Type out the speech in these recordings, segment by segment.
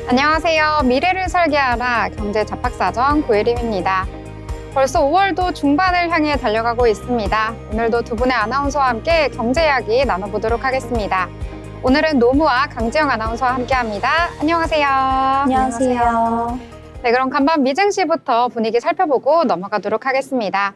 안녕하세요. 미래를 설계하라 경제 잡학사전 고예림입니다. 벌써 5월도 중반을 향해 달려가고 있습니다. 오늘도 두 분의 아나운서와 함께 경제 이야기 나눠보도록 하겠습니다. 오늘은 노무아 강지영 아나운서와 함께합니다. 안녕하세요. 안녕하세요. 네, 그럼 간밤 미증시부터 분위기 살펴보고 넘어가도록 하겠습니다.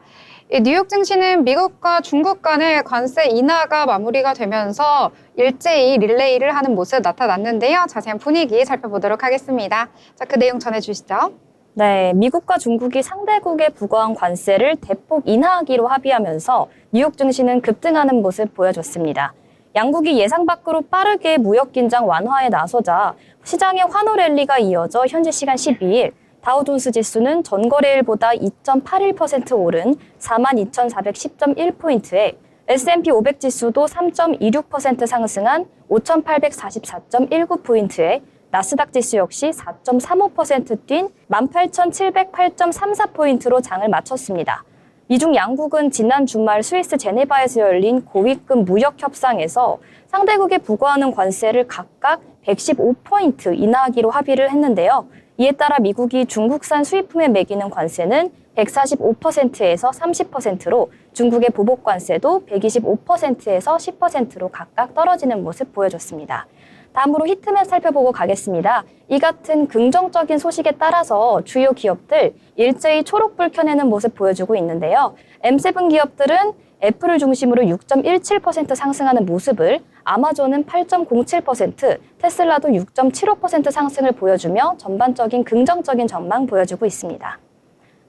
뉴욕 증시는 미국과 중국 간의 관세 인하가 마무리가 되면서 일제히 릴레이를 하는 모습 나타났는데요. 자세한 분위기 살펴보도록 하겠습니다. 자, 그 내용 전해주시죠. 네, 미국과 중국이 상대국에 부과한 관세를 대폭 인하하기로 합의하면서 뉴욕 증시는 급등하는 모습 보여줬습니다. 양국이 예상 밖으로 빠르게 무역 긴장 완화에 나서자 시장의 환호 랠리가 이어져 현지 시간 12일 다우존스 지수는 전거래일보다 2.81% 오른 42,410.1포인트에 S&P 500 지수도 3.26% 상승한 5,844.19포인트에 나스닥 지수 역시 4.35% 뛴 18,708.34포인트로 장을 마쳤습니다. 미중 양국은 지난 주말 스위스 제네바에서 열린 고위급 무역 협상에서 상대국에 부과하는 관세를 각각 115포인트 인하하기로 합의를 했는데요. 이에 따라 미국이 중국산 수입품에 매기는 관세는 145%에서 30%로 중국의 보복 관세도 125%에서 10%로 각각 떨어지는 모습 보여줬습니다. 다음으로 히트맵 살펴보고 가겠습니다. 이 같은 긍정적인 소식에 따라서 주요 기업들 일제히 초록불 켜내는 모습 보여주고 있는데요. M7 기업들은 애플을 중심으로 6.17% 상승하는 모습을, 아마존은 8.07%, 테슬라도 6.75% 상승을 보여주며 전반적인 긍정적인 전망 보여주고 있습니다.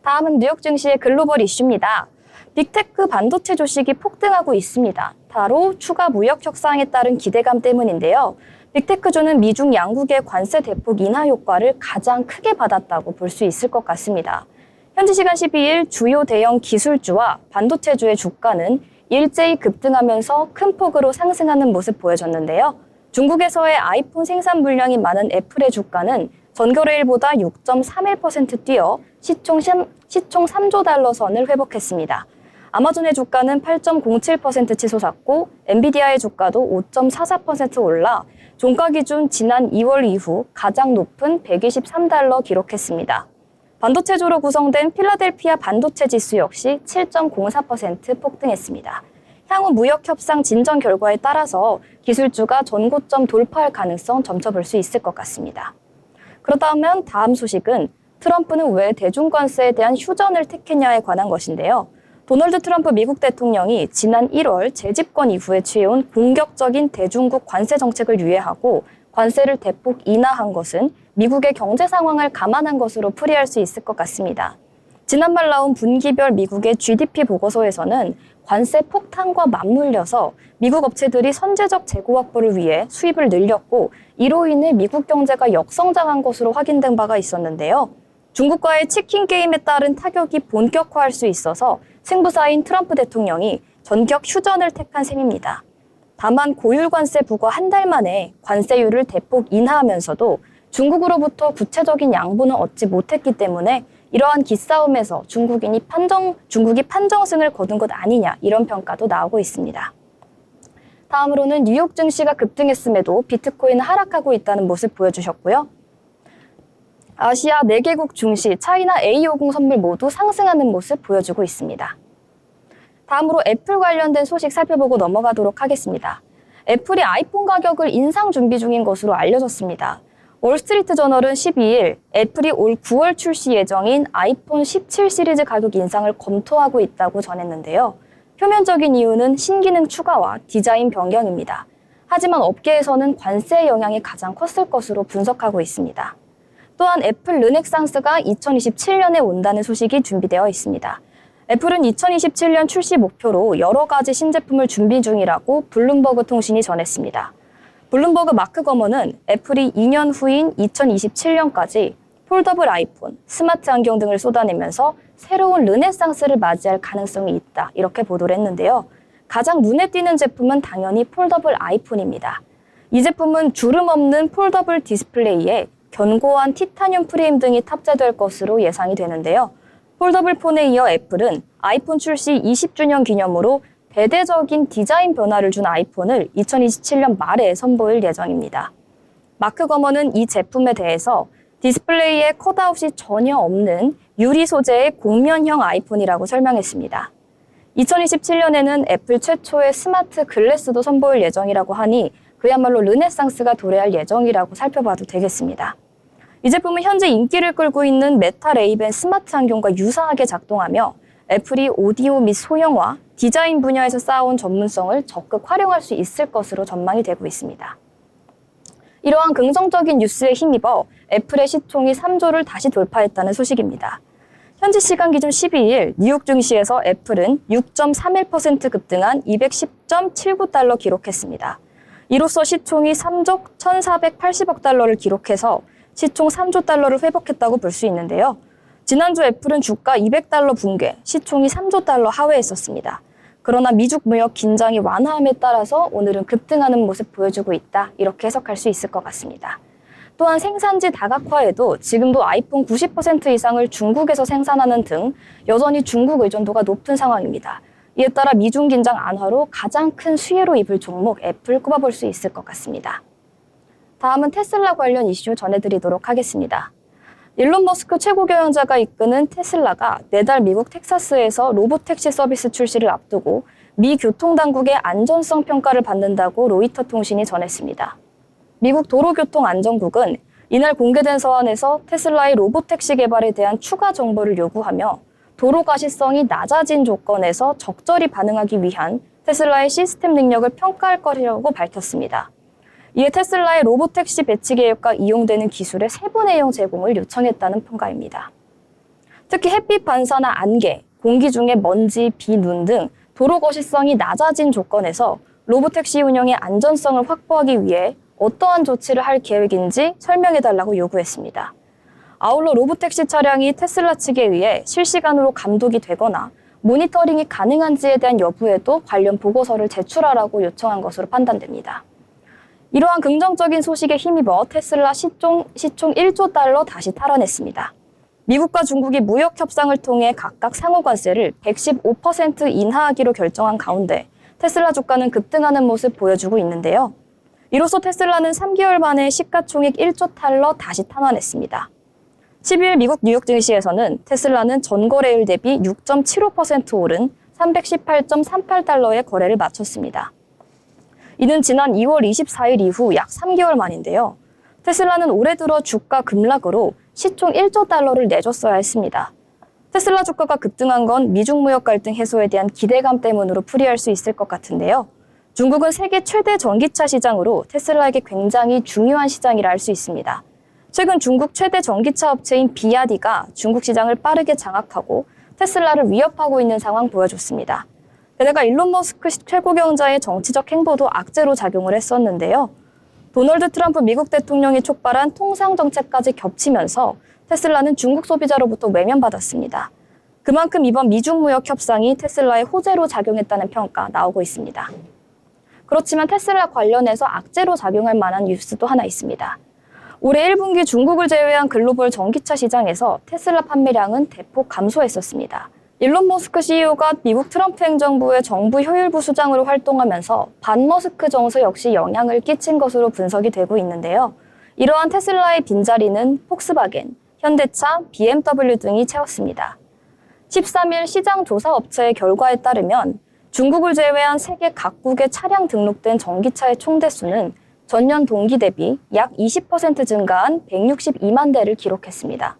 다음은 뉴욕 증시의 글로벌 이슈입니다. 빅테크 반도체 주식이 폭등하고 있습니다. 바로 추가 무역 협상에 따른 기대감 때문인데요. 빅테크주는 미중 양국의 관세 대폭 인하 효과를 가장 크게 받았다고 볼 수 있을 것 같습니다. 현지 시간 12일 주요 대형 기술주와 반도체주의 주가는 일제히 급등하면서 큰 폭으로 상승하는 모습 보여줬는데요. 중국에서의 아이폰 생산 물량이 많은 애플의 주가는 전거래일보다 6.31% 뛰어 시총 3조 달러 선을 회복했습니다. 아마존의 주가는 8.07% 치솟았고 엔비디아의 주가도 5.44% 올라 종가 기준 지난 2월 이후 가장 높은 123달러 기록했습니다. 반도체주로 구성된 필라델피아 반도체 지수 역시 7.04% 폭등했습니다. 향후 무역 협상 진전 결과에 따라서 기술주가 전고점 돌파할 가능성 점쳐볼 수 있을 것 같습니다. 그렇다면 다음 소식은 트럼프는 왜 대중관세에 대한 휴전을 택했냐에 관한 것인데요. 도널드 트럼프 미국 대통령이 지난 1월 재집권 이후에 취해온 공격적인 대중국 관세 정책을 유예하고 관세를 대폭 인하한 것은 미국의 경제 상황을 감안한 것으로 풀이할 수 있을 것 같습니다. 지난달 나온 분기별 미국의 GDP 보고서에서는 관세 폭탄과 맞물려서 미국 업체들이 선제적 재고 확보를 위해 수입을 늘렸고 이로 인해 미국 경제가 역성장한 것으로 확인된 바가 있었는데요. 중국과의 치킨 게임에 따른 타격이 본격화할 수 있어서 승부사인 트럼프 대통령이 전격 휴전을 택한 셈입니다. 다만 고율 관세 부과 한 달 만에 관세율을 대폭 인하하면서도 중국으로부터 구체적인 양보는 얻지 못했기 때문에 이러한 기싸움에서 중국이 판정승을 거둔 것 아니냐 이런 평가도 나오고 있습니다. 다음으로는 뉴욕 증시가 급등했음에도 비트코인은 하락하고 있다는 모습 보여주셨고요. 아시아 4개국 중시, 차이나 A50 선물 모두 상승하는 모습 보여주고 있습니다. 다음으로 애플 관련된 소식 살펴보고 넘어가도록 하겠습니다. 애플이 아이폰 가격을 인상 준비 중인 것으로 알려졌습니다. 월스트리트 저널은 12일 애플이 올 9월 출시 예정인 아이폰 17 시리즈 가격 인상을 검토하고 있다고 전했는데요. 표면적인 이유는 신기능 추가와 디자인 변경입니다. 하지만 업계에서는 관세의 영향이 가장 컸을 것으로 분석하고 있습니다. 또한 애플 르넥상스가 2027년에 온다는 소식이 준비되어 있습니다. 애플은 2027년 출시 목표로 여러 가지 신제품을 준비 중이라고 블룸버그 통신이 전했습니다. 블룸버그 마크 거머는 애플이 2년 후인 2027년까지 폴더블 아이폰, 스마트 안경 등을 쏟아내면서 새로운 르네상스를 맞이할 가능성이 있다 이렇게 보도를 했는데요. 가장 눈에 띄는 제품은 당연히 폴더블 아이폰입니다. 이 제품은 주름 없는 폴더블 디스플레이에 견고한 티타늄 프레임 등이 탑재될 것으로 예상이 되는데요. 폴더블 폰에 이어 애플은 아이폰 출시 20주년 기념으로 대대적인 디자인 변화를 준 아이폰을 2027년 말에 선보일 예정입니다. 마크 거먼은 이 제품에 대해서 디스플레이에 컷아웃이 전혀 없는 유리 소재의 곡면형 아이폰이라고 설명했습니다. 2027년에는 애플 최초의 스마트 글래스도 선보일 예정이라고 하니 그야말로 르네상스가 도래할 예정이라고 살펴봐도 되겠습니다. 이 제품은 현재 인기를 끌고 있는 메타 레이밴 스마트 안경과 유사하게 작동하며 애플이 오디오 및 소형화, 디자인 분야에서 쌓아온 전문성을 적극 활용할 수 있을 것으로 전망이 되고 있습니다. 이러한 긍정적인 뉴스에 힘입어 애플의 시총이 3조를 다시 돌파했다는 소식입니다. 현지 시간 기준 12일 뉴욕 증시에서 애플은 6.31% 급등한 210.79달러 기록했습니다. 이로써 시총이 3조 1,480억 달러를 기록해서 시총 3조 달러를 회복했다고 볼 수 있는데요. 지난주 애플은 주가 200달러 붕괴, 시총이 3조 달러 하회했었습니다. 그러나 미중 무역 긴장이 완화함에 따라서 오늘은 급등하는 모습 보여주고 있다. 이렇게 해석할 수 있을 것 같습니다. 또한 생산지 다각화에도 지금도 아이폰 90% 이상을 중국에서 생산하는 등 여전히 중국 의존도가 높은 상황입니다. 이에 따라 미중 긴장 완화로 가장 큰 수혜로 입을 종목 애플 꼽아볼 수 있을 것 같습니다. 다음은 테슬라 관련 이슈 전해드리도록 하겠습니다. 일론 머스크 최고 경영자가 이끄는 테슬라가 내달 미국 텍사스에서 로보택시 서비스 출시를 앞두고 미 교통당국의 안전성 평가를 받는다고 로이터 통신이 전했습니다. 미국 도로교통안전국은 이날 공개된 서한에서 테슬라의 로보택시 개발에 대한 추가 정보를 요구하며 도로 가시성이 낮아진 조건에서 적절히 반응하기 위한 테슬라의 시스템 능력을 평가할 것이라고 밝혔습니다. 이에 테슬라의 로보택시 배치 계획과 이용되는 기술의 세부 내용 제공을 요청했다는 평가입니다. 특히 햇빛 반사나 안개, 공기 중에 먼지, 비, 눈 등 도로 거시성이 낮아진 조건에서 로보택시 운영의 안전성을 확보하기 위해 어떠한 조치를 할 계획인지 설명해달라고 요구했습니다. 아울러 로보택시 차량이 테슬라 측에 의해 실시간으로 감독이 되거나 모니터링이 가능한지에 대한 여부에도 관련 보고서를 제출하라고 요청한 것으로 판단됩니다. 이러한 긍정적인 소식에 힘입어 테슬라 시총 1조 달러 다시 탈환했습니다. 미국과 중국이 무역 협상을 통해 각각 상호 관세를 115% 인하하기로 결정한 가운데 테슬라 주가는 급등하는 모습 보여주고 있는데요. 이로써 테슬라는 3개월 만에 시가총액 1조 달러 다시 탄환했습니다. 12일 미국 뉴욕 증시에서는 테슬라는 전거래일 대비 6.75% 오른 318.38달러의 거래를 마쳤습니다. 이는 지난 2월 24일 이후 약 3개월 만인데요. 테슬라는 올해 들어 주가 급락으로 시총 1조 달러를 내줬어야 했습니다. 테슬라 주가가 급등한 건 미중 무역 갈등 해소에 대한 기대감 때문으로 풀이할 수 있을 것 같은데요. 중국은 세계 최대 전기차 시장으로 테슬라에게 굉장히 중요한 시장이라 할 수 있습니다. 최근 중국 최대 전기차 업체인 비아디가 중국 시장을 빠르게 장악하고 테슬라를 위협하고 있는 상황 보여줬습니다. 게다가 일론 머스크 최고 경영자의 정치적 행보도 악재로 작용을 했었는데요. 도널드 트럼프 미국 대통령이 촉발한 통상 정책까지 겹치면서 테슬라는 중국 소비자로부터 외면받았습니다. 그만큼 이번 미중 무역 협상이 테슬라의 호재로 작용했다는 평가 나오고 있습니다. 그렇지만 테슬라 관련해서 악재로 작용할 만한 뉴스도 하나 있습니다. 올해 1분기 중국을 제외한 글로벌 전기차 시장에서 테슬라 판매량은 대폭 감소했었습니다. 일론 머스크 CEO가 미국 트럼프 행정부의 정부 효율부 수장으로 활동하면서 반 머스크 정서 역시 영향을 끼친 것으로 분석이 되고 있는데요. 이러한 테슬라의 빈자리는 폭스바겐, 현대차, BMW 등이 채웠습니다. 13일 시장 조사 업체의 결과에 따르면 중국을 제외한 세계 각국의 차량 등록된 전기차의 총 대수는 전년 동기 대비 약 20% 증가한 162만 대를 기록했습니다.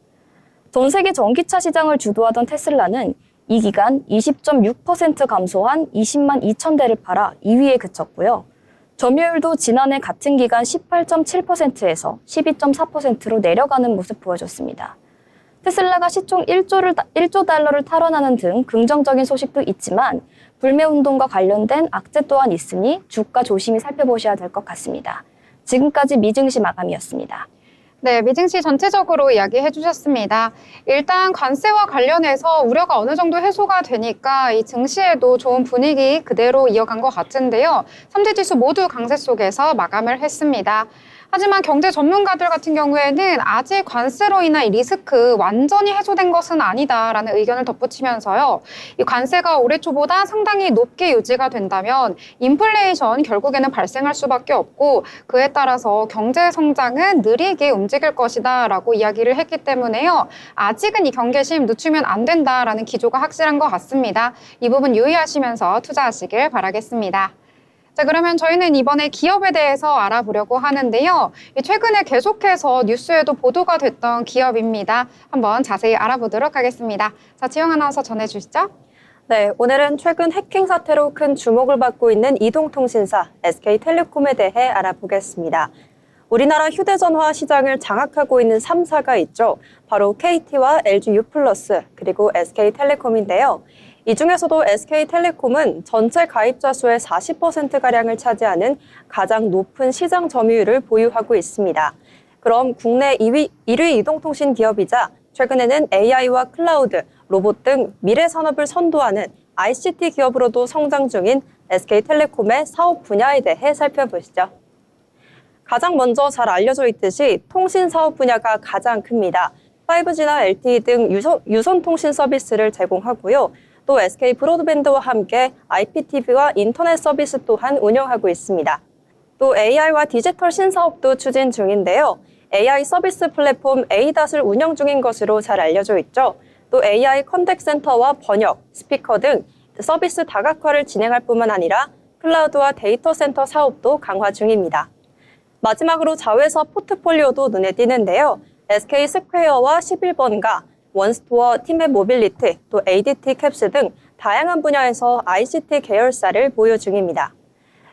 전 세계 전기차 시장을 주도하던 테슬라는 이 기간 20.6% 감소한 20만 2천 대를 팔아 2위에 그쳤고요. 점유율도 지난해 같은 기간 18.7%에서 12.4%로 내려가는 모습 보여줬습니다. 테슬라가 시총 1조 달러를 탈환하는 등 긍정적인 소식도 있지만 불매운동과 관련된 악재 또한 있으니 주가 조심히 살펴보셔야 될 것 같습니다. 지금까지 미증시 마감이었습니다. 네, 미증시 전체적으로 이야기해 주셨습니다. 일단 관세와 관련해서 우려가 어느 정도 해소가 되니까 이 증시에도 좋은 분위기 그대로 이어간 것 같은데요. 3대 지수 모두 강세 속에서 마감을 했습니다. 하지만 경제 전문가들 같은 경우에는 아직 관세로 인한 이 리스크 완전히 해소된 것은 아니다라는 의견을 덧붙이면서요. 이 관세가 올해 초보다 상당히 높게 유지가 된다면 인플레이션 결국에는 발생할 수밖에 없고 그에 따라서 경제 성장은 느리게 움직일 것이다라고 이야기를 했기 때문에요. 아직은 이 경계심 늦추면 안 된다라는 기조가 확실한 것 같습니다. 이 부분 유의하시면서 투자하시길 바라겠습니다. 자, 그러면 저희는 이번에 기업에 대해서 알아보려고 하는데요. 최근에 계속해서 뉴스에도 보도가 됐던 기업입니다. 한번 자세히 알아보도록 하겠습니다. 자, 지영 아나운서 전해주시죠. 네, 오늘은 최근 해킹 사태로 큰 주목을 받고 있는 이동통신사 SK텔레콤에 대해 알아보겠습니다. 우리나라 휴대전화 시장을 장악하고 있는 3사가 있죠. 바로 KT와 LGU+, 그리고 SK텔레콤인데요. 이 중에서도 SK텔레콤은 전체 가입자 수의 40%가량을 차지하는 가장 높은 시장 점유율을 보유하고 있습니다. 그럼 국내 1위 이동통신 기업이자 최근에는 AI와 클라우드, 로봇 등 미래 산업을 선도하는 ICT 기업으로도 성장 중인 SK텔레콤의 사업 분야에 대해 살펴보시죠. 가장 먼저 잘 알려져 있듯이 통신 사업 분야가 가장 큽니다. 5G나 LTE 등 유선 통신 서비스를 제공하고요. 또 SK 브로드밴드와 함께 IPTV와 인터넷 서비스 또한 운영하고 있습니다. 또 AI와 디지털 신사업도 추진 중인데요. AI 서비스 플랫폼 ADAS을 운영 중인 것으로 잘 알려져 있죠. 또 AI 컨택 센터와 번역, 스피커 등 서비스 다각화를 진행할 뿐만 아니라 클라우드와 데이터 센터 사업도 강화 중입니다. 마지막으로 자회사 포트폴리오도 눈에 띄는데요. SK 스퀘어와 11번가, 원스토어, 팀맵 모빌리티, 또 ADT 캡스 등 다양한 분야에서 ICT 계열사를 보유 중입니다.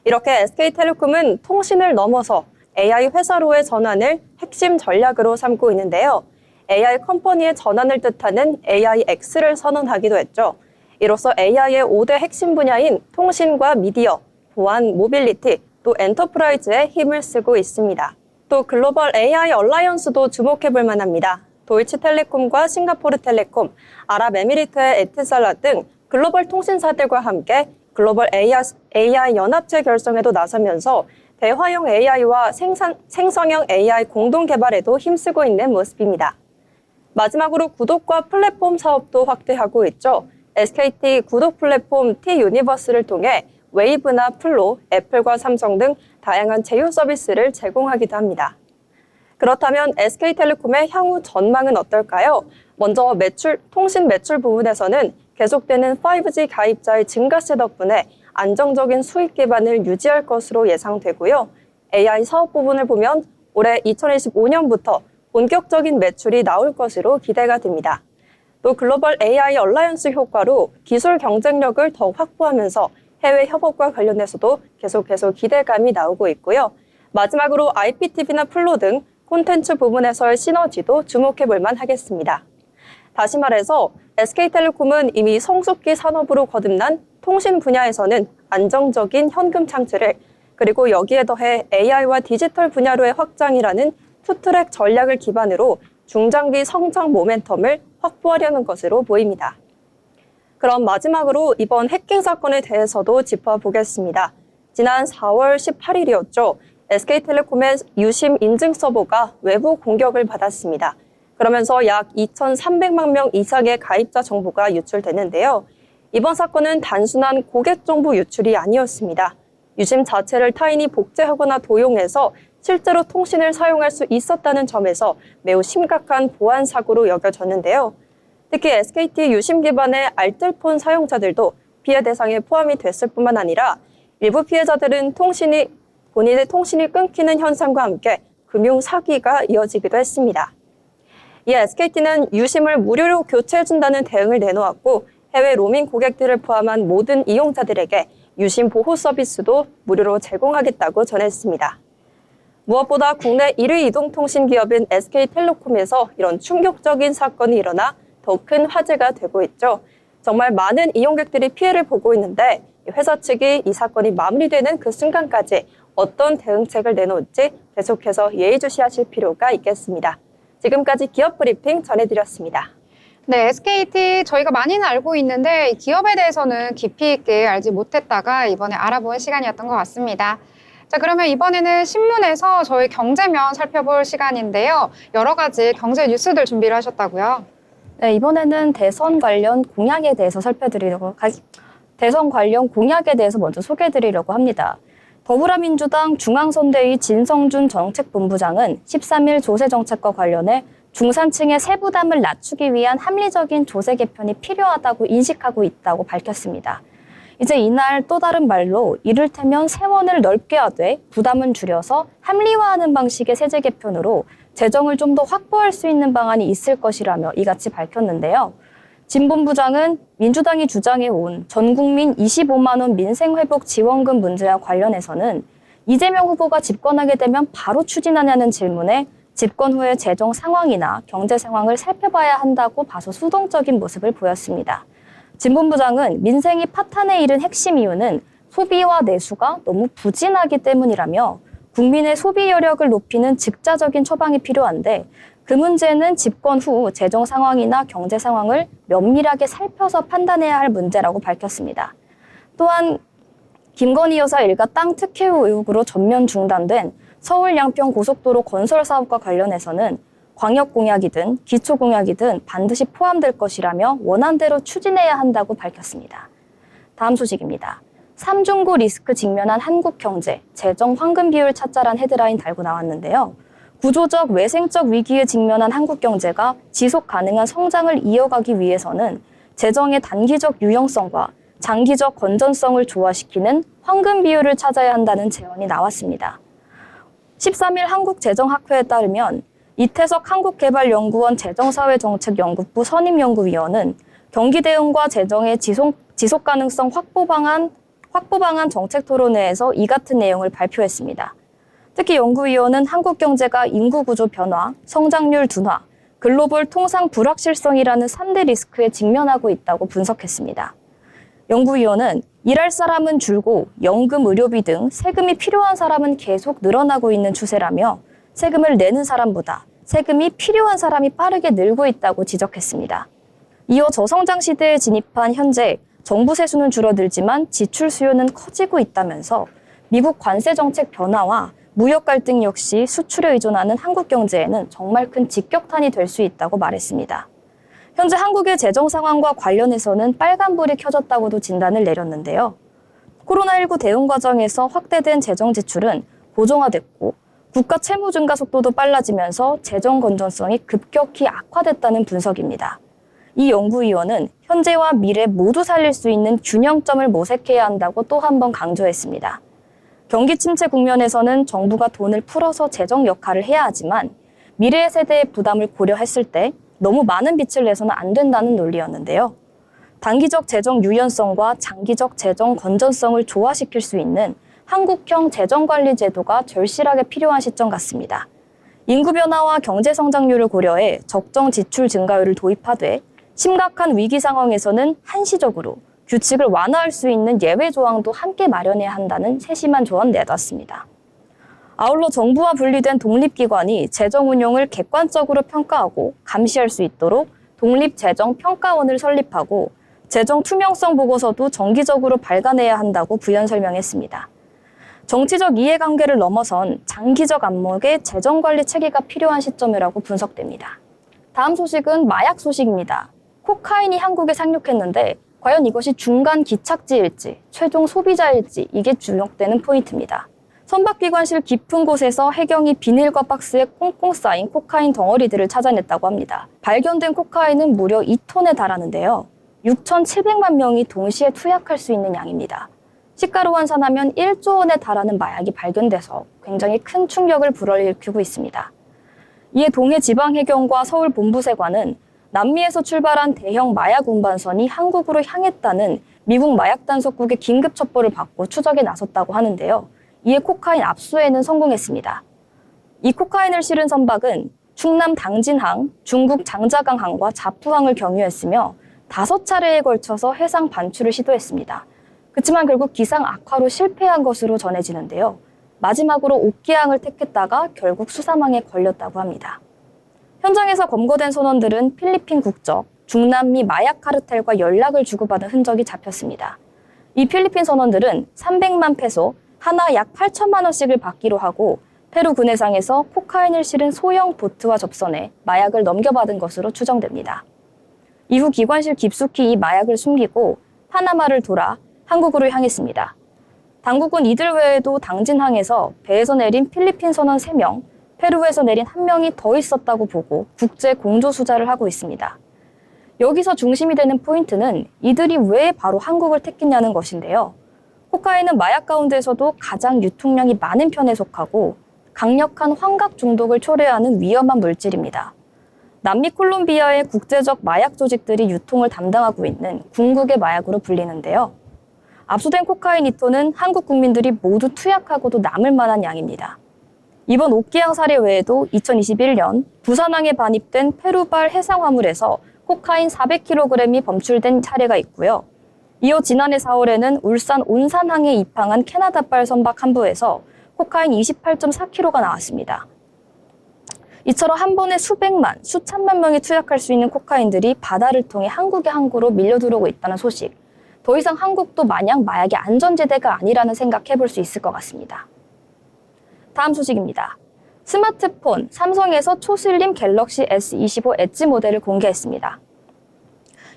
이렇게 SK텔레콤은 통신을 넘어서 AI 회사로의 전환을 핵심 전략으로 삼고 있는데요. AI 컴퍼니의 전환을 뜻하는 AIX를 선언하기도 했죠. 이로써 AI의 5대 핵심 분야인 통신과 미디어, 보안, 모빌리티, 또 엔터프라이즈에 힘을 쓰고 있습니다. 또 글로벌 AI 얼라이언스도 주목해볼 만합니다. 도이치텔레콤과 싱가포르텔레콤, 아랍에미리트의 에티살랏 등 글로벌 통신사들과 함께 글로벌 AI 연합체 결성에도 나서면서 대화형 AI와 생성형 AI 공동 개발에도 힘쓰고 있는 모습입니다. 마지막으로 구독과 플랫폼 사업도 확대하고 있죠. SKT 구독 플랫폼 T유니버스를 통해 웨이브나 플로, 애플과 삼성 등 다양한 제휴 서비스를 제공하기도 합니다. 그렇다면 SK텔레콤의 향후 전망은 어떨까요? 먼저 통신 매출 부분에서는 계속되는 5G 가입자의 증가세 덕분에 안정적인 수익 기반을 유지할 것으로 예상되고요. AI 사업 부분을 보면 올해 2025년부터 본격적인 매출이 나올 것으로 기대가 됩니다. 또 글로벌 AI 얼라이언스 효과로 기술 경쟁력을 더욱 확보하면서 해외 협업과 관련해서도 계속해서 기대감이 나오고 있고요. 마지막으로 IPTV나 플로 등 콘텐츠 부분에서의 시너지도 주목해볼 만하겠습니다. 다시 말해서 SK텔레콤은 이미 성숙기 산업으로 거듭난 통신 분야에서는 안정적인 현금 창출을, 그리고 여기에 더해 AI와 디지털 분야로의 확장이라는 투트랙 전략을 기반으로 중장기 성장 모멘텀을 확보하려는 것으로 보입니다. 그럼 마지막으로 이번 해킹 사건에 대해서도 짚어보겠습니다. 지난 4월 18일이었죠. SK텔레콤의 유심 인증 서버가 외부 공격을 받았습니다. 그러면서 약 2,300만 명 이상의 가입자 정보가 유출됐는데요. 이번 사건은 단순한 고객 정보 유출이 아니었습니다. 유심 자체를 타인이 복제하거나 도용해서 실제로 통신을 사용할 수 있었다는 점에서 매우 심각한 보안 사고로 여겨졌는데요. 특히 SKT 유심 기반의 알뜰폰 사용자들도 피해 대상에 포함이 됐을 뿐만 아니라 일부 피해자들은 본인의 통신이 끊기는 현상과 함께 금융 사기가 이어지기도 했습니다. 이에 SKT는 유심을 무료로 교체해준다는 대응을 내놓았고 해외 로밍 고객들을 포함한 모든 이용자들에게 유심 보호 서비스도 무료로 제공하겠다고 전했습니다. 무엇보다 국내 1위 이동통신 기업인 SK텔레콤에서 이런 충격적인 사건이 일어나 더 큰 화제가 되고 있죠. 정말 많은 이용객들이 피해를 보고 있는데 회사 측이 이 사건이 마무리되는 그 순간까지 어떤 대응책을 내놓을지 계속해서 예의주시하실 필요가 있겠습니다. 지금까지 기업 브리핑 전해드렸습니다. 네, SKT 저희가 많이는 알고 있는데 기업에 대해서는 깊이 있게 알지 못했다가 이번에 알아본 시간이었던 것 같습니다. 자, 그러면 이번에는 신문에서 저희 경제면 살펴볼 시간인데요. 여러 가지 경제 뉴스들 준비를 하셨다고요? 네, 이번에는 대선 관련 공약에 대해서 대선 관련 공약에 대해서 먼저 소개해드리려고 합니다. 더불어민주당 중앙선대위 진성준 정책본부장은 13일 조세정책과 관련해 중산층의 세부담을 낮추기 위한 합리적인 조세 개편이 필요하다고 인식하고 있다고 밝혔습니다. 이제 이날 또 다른 말로 이를테면 세원을 넓게 하되 부담은 줄여서 합리화하는 방식의 세제 개편으로 재정을 좀 더 확보할 수 있는 방안이 있을 것이라며 이같이 밝혔는데요. 진 본부장은 민주당이 주장해온 전국민 25만 원 민생회복 지원금 문제와 관련해서는 이재명 후보가 집권하게 되면 바로 추진하냐는 질문에 집권 후의 재정 상황이나 경제 상황을 살펴봐야 한다고 봐서 수동적인 모습을 보였습니다. 진 본부장은 민생이 파탄에 이른 핵심 이유는 소비와 내수가 너무 부진하기 때문이라며 국민의 소비 여력을 높이는 즉자적인 처방이 필요한데 그 문제는 집권 후 재정 상황이나 경제 상황을 면밀하게 살펴서 판단해야 할 문제라고 밝혔습니다. 또한 김건희 여사 일가 땅 특혜 의혹으로 전면 중단된 서울 양평 고속도로 건설 사업과 관련해서는 광역 공약이든 기초 공약이든 반드시 포함될 것이라며 원안대로 추진해야 한다고 밝혔습니다. 다음 소식입니다. 삼중고 리스크 직면한 한국 경제, 재정 황금 비율 찾자란 헤드라인 달고 나왔는데요. 구조적, 외생적 위기에 직면한 한국 경제가 지속 가능한 성장을 이어가기 위해서는 재정의 단기적 유용성과 장기적 건전성을 조화시키는 황금 비율을 찾아야 한다는 제언이 나왔습니다. 13일 한국재정학회에 따르면 이태석 한국개발연구원 재정사회정책연구부 선임연구위원은 경기 대응과 재정의 지속 가능성 확보 방안 정책 토론회에서 이 같은 내용을 발표했습니다. 특히 연구위원은 한국 경제가 인구 구조 변화, 성장률 둔화, 글로벌 통상 불확실성이라는 3대 리스크에 직면하고 있다고 분석했습니다. 연구위원은 일할 사람은 줄고 연금, 의료비 등 세금이 필요한 사람은 계속 늘어나고 있는 추세라며 세금을 내는 사람보다 세금이 필요한 사람이 빠르게 늘고 있다고 지적했습니다. 이어 저성장 시대에 진입한 현재 정부 세수는 줄어들지만 지출 수요는 커지고 있다면서 미국 관세 정책 변화와 무역 갈등 역시 수출에 의존하는 한국 경제에는 정말 큰 직격탄이 될 수 있다고 말했습니다. 현재 한국의 재정 상황과 관련해서는 빨간불이 켜졌다고도 진단을 내렸는데요. 코로나19 대응 과정에서 확대된 재정 지출은 고정화됐고 국가 채무 증가 속도도 빨라지면서 재정 건전성이 급격히 악화됐다는 분석입니다. 이 연구위원은 현재와 미래 모두 살릴 수 있는 균형점을 모색해야 한다고 또 한 번 강조했습니다. 경기 침체 국면에서는 정부가 돈을 풀어서 재정 역할을 해야 하지만 미래 세대의 부담을 고려했을 때 너무 많은 빚을 내서는 안 된다는 논리였는데요. 단기적 재정 유연성과 장기적 재정 건전성을 조화시킬 수 있는 한국형 재정관리 제도가 절실하게 필요한 시점 같습니다. 인구 변화와 경제 성장률을 고려해 적정 지출 증가율을 도입하되 심각한 위기 상황에서는 한시적으로 규칙을 완화할 수 있는 예외 조항도 함께 마련해야 한다는 세심한 조언 내놨습니다. 아울러 정부와 분리된 독립기관이 재정 운용을 객관적으로 평가하고 감시할 수 있도록 독립재정평가원을 설립하고 재정 투명성 보고서도 정기적으로 발간해야 한다고 부연 설명했습니다. 정치적 이해관계를 넘어선 장기적 안목의 재정관리 체계가 필요한 시점이라고 분석됩니다. 다음 소식은 마약 소식입니다. 코카인이 한국에 상륙했는데 과연 이것이 중간 기착지일지, 최종 소비자일지 이게 주목되는 포인트입니다. 선박기관실 깊은 곳에서 해경이 비닐과 박스에 꽁꽁 쌓인 코카인 덩어리들을 찾아냈다고 합니다. 발견된 코카인은 무려 2톤에 달하는데요. 6,700만 명이 동시에 투약할 수 있는 양입니다. 시가로 환산하면 1조 원에 달하는 마약이 발견돼서 굉장히 큰 충격을 불어일으키고 있습니다. 이에 동해지방해경과 서울본부세관은 남미에서 출발한 대형 마약 운반선이 한국으로 향했다는 미국 마약단속국의 긴급 첩보를 받고 추적에 나섰다고 하는데요. 이에 코카인 압수에는 성공했습니다. 이 코카인을 실은 선박은 충남 당진항, 중국 장자강항과 자푸항을 경유했으며 5차례에 걸쳐서 해상 반출을 시도했습니다. 그렇지만 결국 기상 악화로 실패한 것으로 전해지는데요. 마지막으로 옥기항을 택했다가 결국 수사망에 걸렸다고 합니다. 현장에서 검거된 선원들은 필리핀 국적, 중남미 마약 카르텔과 연락을 주고받은 흔적이 잡혔습니다. 이 필리핀 선원들은 300만 페소, 하나 약 8천만 원씩을 받기로 하고 페루 군해상에서 코카인을 실은 소형 보트와 접선해 마약을 넘겨받은 것으로 추정됩니다. 이후 기관실 깊숙이 이 마약을 숨기고 파나마를 돌아 한국으로 향했습니다. 당국은 이들 외에도 당진항에서 배에서 내린 필리핀 선원 3명, 페루에서 내린 1명이 더 있었다고 보고 국제 공조 수사를 하고 있습니다. 여기서 중심이 되는 포인트는 이들이 왜 바로 한국을 택했냐는 것인데요. 코카인은 마약 가운데서도 가장 유통량이 많은 편에 속하고 강력한 환각 중독을 초래하는 위험한 물질입니다. 남미 콜롬비아의 국제적 마약 조직들이 유통을 담당하고 있는 궁극의 마약으로 불리는데요. 압수된 코카인 2톤은 한국 국민들이 모두 투약하고도 남을 만한 양입니다. 이번 옥기항 사례 외에도 2021년 부산항에 반입된 페루발 해상 화물에서 코카인 400kg이 범출된 사례가 있고요. 이어 지난해 4월에는 울산 온산항에 입항한 캐나다발 선박 한 부에서 코카인 28.4kg가 나왔습니다. 이처럼 한 번에 수백만, 수천만 명이 투약할 수 있는 코카인들이 바다를 통해 한국의 항구로 밀려들어오고 있다는 소식. 더 이상 한국도 마냥 마약의 안전지대가 아니라는 생각해볼 수 있을 것 같습니다. 다음 소식입니다. 스마트폰, 삼성에서 초슬림 갤럭시 S25 엣지 모델을 공개했습니다.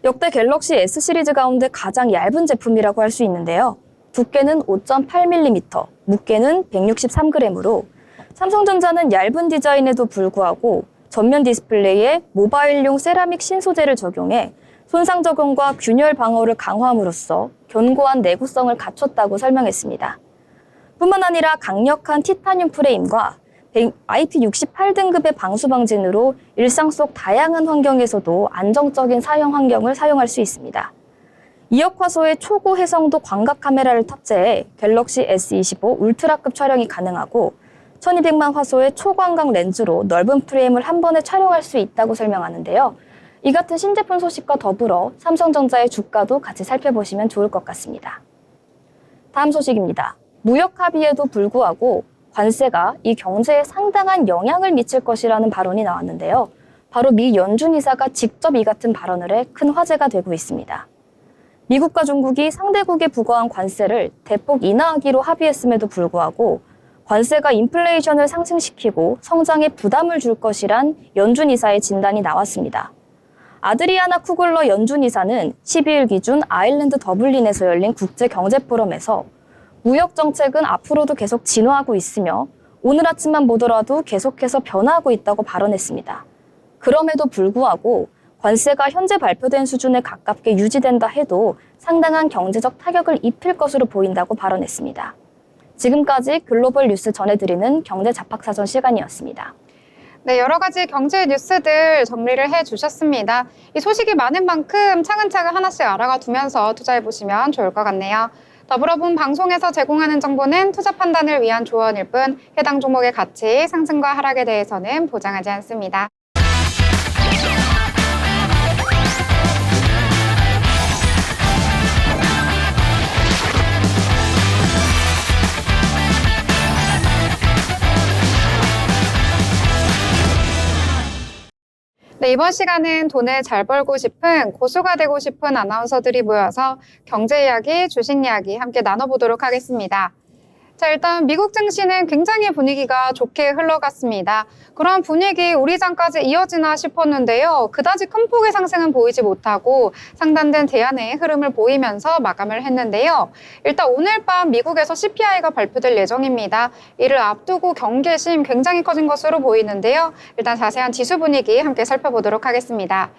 역대 갤럭시 S 시리즈 가운데 가장 얇은 제품이라고 할 수 있는데요. 두께는 5.8mm, 무게는 163g으로 삼성전자는 얇은 디자인에도 불구하고 전면 디스플레이에 모바일용 세라믹 신소재를 적용해 손상 적응과 균열 방어를 강화함으로써 견고한 내구성을 갖췄다고 설명했습니다. 뿐만 아니라 강력한 티타늄 프레임과 IP68 등급의 방수 방진으로 일상 속 다양한 환경에서도 안정적인 사용 환경을 사용할 수 있습니다. 2억 화소의 초고 해상도 광각 카메라를 탑재해 갤럭시 S25 울트라급 촬영이 가능하고 1200만 화소의 초광각 렌즈로 넓은 프레임을 한 번에 촬영할 수 있다고 설명하는데요. 이 같은 신제품 소식과 더불어 삼성전자의 주가도 같이 살펴보시면 좋을 것 같습니다. 다음 소식입니다. 무역 합의에도 불구하고 관세가 이 경제에 상당한 영향을 미칠 것이라는 발언이 나왔는데요. 바로 미 연준 이사가 직접 이 같은 발언을 해 큰 화제가 되고 있습니다. 미국과 중국이 상대국에 부과한 관세를 대폭 인하하기로 합의했음에도 불구하고 관세가 인플레이션을 상승시키고 성장에 부담을 줄 것이란 연준 이사의 진단이 나왔습니다. 아드리아나 쿠글러 연준 이사는 12일 기준 아일랜드 더블린에서 열린 국제경제포럼에서 무역 정책은 앞으로도 계속 진화하고 있으며 오늘 아침만 보더라도 계속해서 변화하고 있다고 발언했습니다. 그럼에도 불구하고 관세가 현재 발표된 수준에 가깝게 유지된다 해도 상당한 경제적 타격을 입힐 것으로 보인다고 발언했습니다. 지금까지 글로벌 뉴스 전해드리는 경제 잡학사전 시간이었습니다. 네, 여러 가지 경제 뉴스들 정리를 해주셨습니다. 이 소식이 많은 만큼 차근차근 하나씩 알아가 두면서 투자해보시면 좋을 것 같네요. 더불어 본 방송에서 제공하는 정보는 투자 판단을 위한 조언일 뿐 해당 종목의 가치, 상승과 하락에 대해서는 보장하지 않습니다. 네, 이번 시간은 돈을 잘 벌고 싶은 고수가 되고 싶은 아나운서들이 모여서 경제 이야기, 주식 이야기 함께 나눠보도록 하겠습니다. 자, 일단 미국 증시는 굉장히 분위기가 좋게 흘러갔습니다. 그런 분위기 우리 장까지 이어지나 싶었는데요. 그다지 큰 폭의 상승은 보이지 못하고 상단된 대안의 흐름을 보이면서 마감을 했는데요. 일단 오늘 밤 미국에서 CPI가 발표될 예정입니다. 이를 앞두고 경계심 굉장히 커진 것으로 보이는데요. 일단 자세한 지수 분위기 함께 살펴보도록 하겠습니다.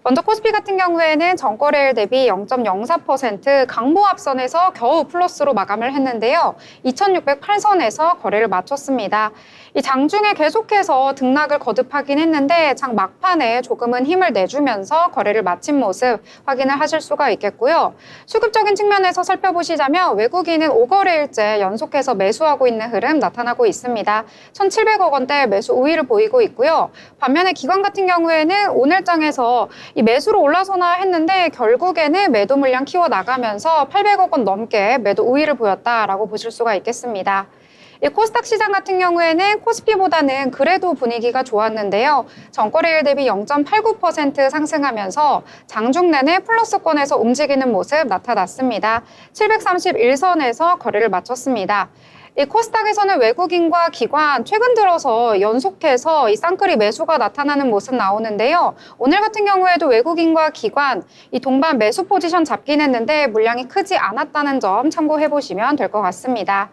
먼저 코스피 같은 경우에는 전거래일 대비 0.04% 강보 앞선에서 겨우 플러스로 마감을 했는데요. 2608선에서 거래를 마쳤습니다. 이 장중에 계속해서 등락을 거듭하긴 했는데 장 막판에 조금은 힘을 내주면서 거래를 마친 모습 확인을 하실 수가 있겠고요. 수급적인 측면에서 살펴보시자면 외국인은 5거래일째 연속해서 매수하고 있는 흐름 나타나고 있습니다. 1,700억 원대 매수 우위를 보이고 있고요. 반면에 기관 같은 경우에는 오늘장에서 이 매수로 올라서나 했는데 결국에는 매도 물량 키워나가면서 800억 원 넘게 매도 우위를 보였다라고 보실 수가 있겠습니다. 이 코스닥 시장 같은 경우에는 코스피보다는 그래도 분위기가 좋았는데요. 전거래일 대비 0.89% 상승하면서 장중 내내 플러스권에서 움직이는 모습 나타났습니다. 731선에서 거래를 마쳤습니다. 이 코스닥에서는 외국인과 기관 최근 들어서 연속해서 이 쌍끌이 매수가 나타나는 모습 나오는데요. 오늘 같은 경우에도 외국인과 기관 이 동반 매수 포지션 잡긴 했는데 물량이 크지 않았다는 점 참고해 보시면 될 것 같습니다.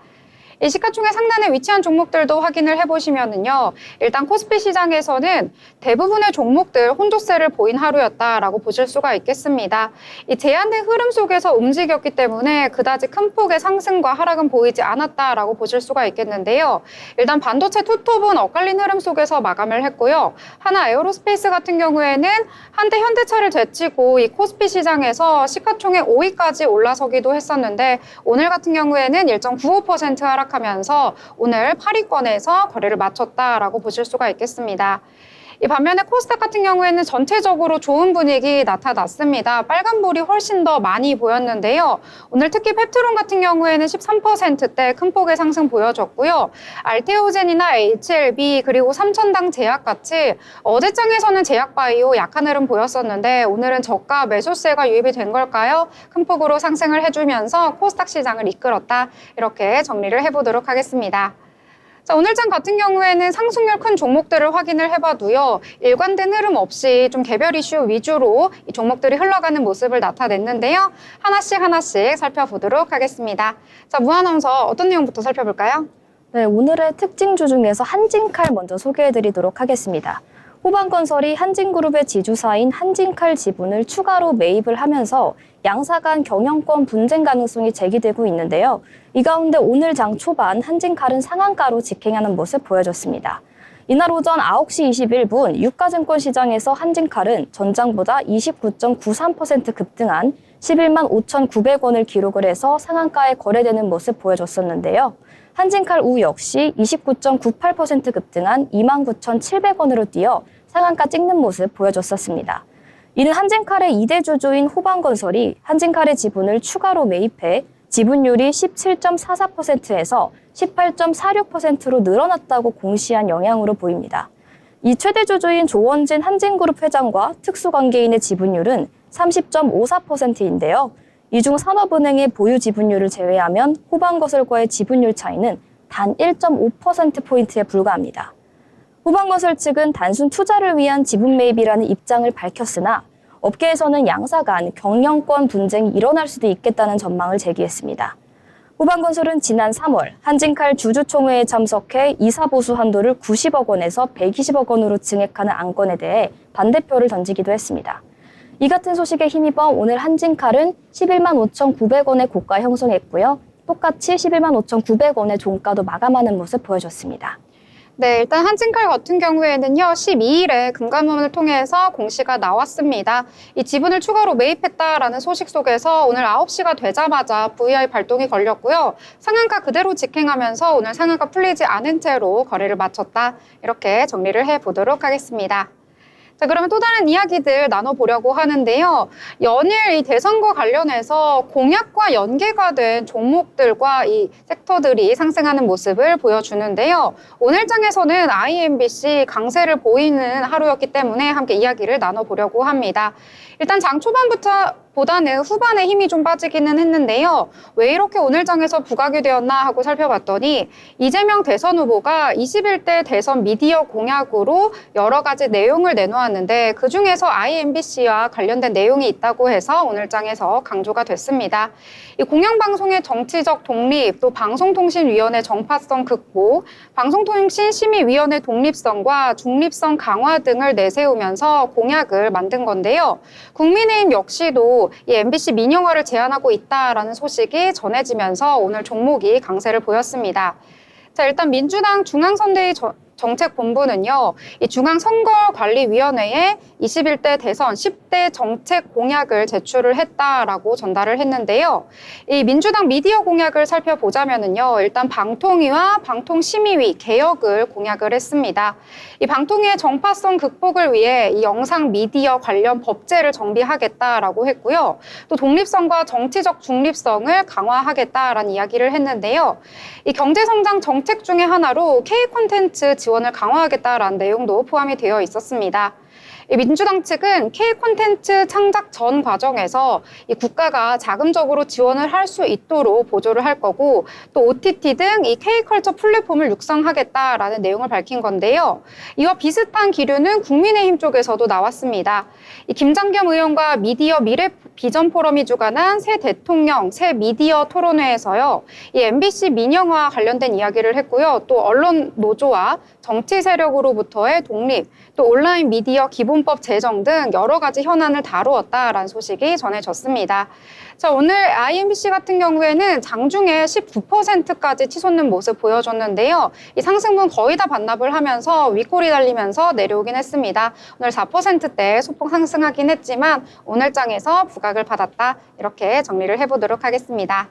이 시가총액 상단에 위치한 종목들도 확인을 해보시면은요. 일단 코스피 시장에서는 대부분의 종목들 혼조세를 보인 하루였다라고 보실 수가 있겠습니다. 이 제한된 흐름 속에서 움직였기 때문에 그다지 큰 폭의 상승과 하락은 보이지 않았다라고 보실 수가 있겠는데요. 일단 반도체 투톱은 엇갈린 흐름 속에서 마감을 했고요. 하나 에어로스페이스 같은 경우에는 한때 현대차를 제치고 이 코스피 시장에서 시가총액 5위까지 올라서기도 했었는데 오늘 같은 경우에는 1.95% 하락 하면서 오늘 8위권에서 거래를 마쳤다라고 보실 수가 있겠습니다. 이 반면에 코스닥 같은 경우에는 전체적으로 좋은 분위기 나타났습니다. 빨간불이 훨씬 더 많이 보였는데요. 오늘 특히 펩트론 같은 경우에는 13%대 큰 폭의 상승 보여줬고요. 알테오젠이나 HLB 그리고 삼천당 제약같이 어제장에서는 제약바이오 약한 흐름 보였었는데 오늘은 저가 매수세가 유입이 된 걸까요? 큰 폭으로 상승을 해주면서 코스닥 시장을 이끌었다. 이렇게 정리를 해보도록 하겠습니다. 자, 오늘장 같은 경우에는 상승률 큰 종목들을 확인을 해봐도요. 일관된 흐름 없이 좀 개별 이슈 위주로 이 종목들이 흘러가는 모습을 나타냈는데요. 하나씩 살펴보도록 하겠습니다. 자, 무아나운서 어떤 내용부터 살펴볼까요? 네, 오늘의 특징주 중에서 한진칼 먼저 소개해드리도록 하겠습니다. 호반건설이 한진그룹의 지주사인 한진칼 지분을 추가로 매입을 하면서 양사 간 경영권 분쟁 가능성이 제기되고 있는데요. 이 가운데 오늘 장 초반 한진칼은 상한가로 직행하는 모습 보여줬습니다. 이날 오전 9시 21분 유가증권 시장에서 한진칼은 전장보다 29.93% 급등한 11만 5,900원을 기록을 해서 상한가에 거래되는 모습 보여줬었는데요. 한진칼 우 역시 29.98% 급등한 29,700원으로 뛰어 상한가 찍는 모습 보여줬었습니다. 이는 한진칼의 2대 주주인 호반건설이 한진칼의 지분을 추가로 매입해 지분율이 17.44%에서 18.46%로 늘어났다고 공시한 영향으로 보입니다. 이 최대 주주인 조원진 한진그룹 회장과 특수관계인의 지분율은 30.54%인데요. 이 중 산업은행의 보유 지분율을 제외하면 호반건설과의 지분율 차이는 단 1.5%포인트에 불과합니다. 호반건설 측은 단순 투자를 위한 지분 매입이라는 입장을 밝혔으나 업계에서는 양사 간 경영권 분쟁이 일어날 수도 있겠다는 전망을 제기했습니다. 호반건설은 지난 3월 한진칼 주주총회에 참석해 이사보수 한도를 90억 원에서 120억 원으로 증액하는 안건에 대해 반대표를 던지기도 했습니다. 이 같은 소식에 힘입어 오늘 한진칼은 11만 5,900원의 고가 형성했고요. 똑같이 11만 5,900원의 종가도 마감하는 모습 보여줬습니다. 네, 일단 한진칼 같은 경우에는요, 12일에 금감원을 통해서 공시가 나왔습니다. 이 지분을 추가로 매입했다라는 소식 속에서 오늘 9시가 되자마자 VI 발동이 걸렸고요. 상한가 그대로 직행하면서 오늘 상한가 풀리지 않은 채로 거래를 마쳤다. 이렇게 정리를 해보도록 하겠습니다. 자, 그러면 또 다른 이야기들 나눠보려고 하는데요. 연일 이 대선과 관련해서 공약과 연계가 된 종목들과 이 섹터들이 상승하는 모습을 보여주는데요. 오늘 장에서는 IMBC 강세를 보이는 하루였기 때문에 함께 이야기를 나눠보려고 합니다. 일단 장 초반보다는 후반에 힘이 좀 빠지기는 했는데요. 왜 이렇게 오늘 장에서 부각이 되었나 하고 살펴봤더니 이재명 대선 후보가 21대 대선 미디어 공약으로 여러 가지 내용을 내놓았는데 그중에서 IMBC와 관련된 내용이 있다고 해서 오늘 장에서 강조가 됐습니다. 이 공영방송의 정치적 독립, 또 방송통신위원회 정파성 극복, 방송통신심의위원회 독립성과 중립성 강화 등을 내세우면서 공약을 만든 건데요. 국민의힘 역시도 이 MBC 민영화를 제안하고 있다라는 소식이 전해지면서 오늘 종목이 강세를 보였습니다. 자, 일단 민주당 중앙선대위 정책본부는요, 이 중앙선거관리위원회에 21대 대선 10대 정책 공약을 제출을 했다라고 전달을 했는데요. 이 민주당 미디어 공약을 살펴보자면은요, 일단 방통위와 방통심의위 개혁을 공약을 했습니다. 이 방통위의 정파성 극복을 위해 이 영상 미디어 관련 법제를 정비하겠다라고 했고요. 또 독립성과 정치적 중립성을 강화하겠다라는 이야기를 했는데요. 이 경제성장 정책 중에 하나로 K 콘텐츠 지원을 강화하겠다라는 내용도 포함이 되어 있었습니다. 이 민주당 측은 K 콘텐츠 창작 전 과정에서 이 국가가 자금적으로 지원을 할 수 있도록 보조를 할 거고 또 OTT 등 이 K컬처 플랫폼을 육성하겠다라는 내용을 밝힌 건데요. 이와 비슷한 기류는 국민의힘 쪽에서도 나왔습니다. 이 김장겸 의원과 미디어 미래 비전 포럼이 주관한 새 대통령, 새 미디어 토론회에서요. 이 MBC 민영화 관련된 이야기를 했고요. 또 언론 노조와 정치 세력으로부터의 독립, 또 온라인 미디어 기본법 제정 등 여러 가지 현안을 다루었다라는 소식이 전해졌습니다. 자, 오늘 IMBC 같은 경우에는 장중에 19%까지 치솟는 모습 보여줬는데요. 이 상승분 거의 다 반납을 하면서 윗골이 달리면서 내려오긴 했습니다. 오늘 4%대 소폭 상승하긴 했지만 오늘 장에서 부각을 받았다. 이렇게 정리를 해보도록 하겠습니다.